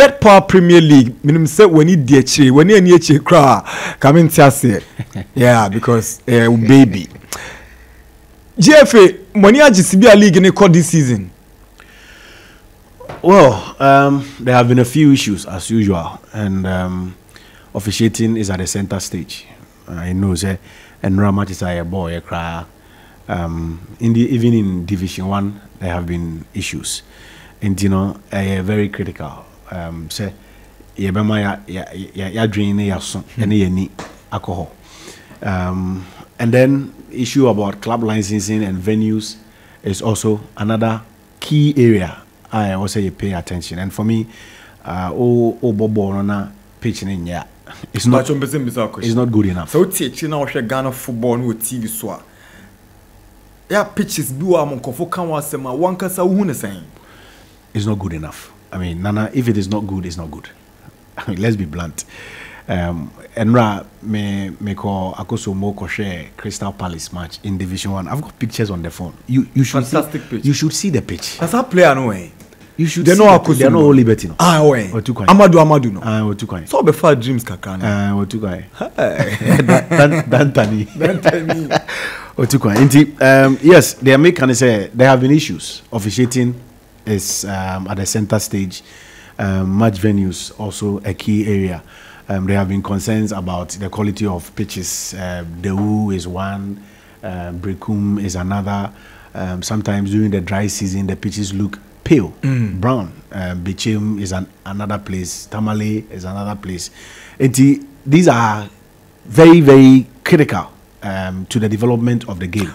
Bet Power Premier League, minimum say when he DH, when he NH cry, come in say, yeah, because baby. GFA, when you GCB League in the court this season. Well, there have been a few issues as usual, and officiating is at the center stage. I know, say, and Ramat is a boy, a cry. Even in Division 1, there have been issues, and you know, very critical. Say, ya drain ya son, and ya need alcohol. And then issue about club licensing and venues is also another key area. I also you pay attention, and for me, Bobo na pitching in yeah, it's not good enough. So teaching now Ghana football no TV so. Yeah, pitches do am kofo kan wasema one kasa hu ne saying. It's not good enough. I mean, Nana, if it is not good, it's not good. I mean, let's be blunt. Enra me call Akoso Moko share Crystal Palace match in Division 1. I've got pictures on the phone. You should fantastic pitch. You should see the pitch. That's how player no way. You should they see know Akoso. They are not only betting. Ah way. Amadu no. Otukwani. So be far dreams kakana. Otukwani. Dantani. Otukwani. Yes, they are making say there have been issues. Officiating is at the center stage. Match venues also a key area. There have been concerns about the quality of pitches. Dewu is one, Brekum is another. Sometimes during the dry season, the pitches look pale, brown. Bichim is another place. Tamale is another place. And these are very, very critical to the development of the game.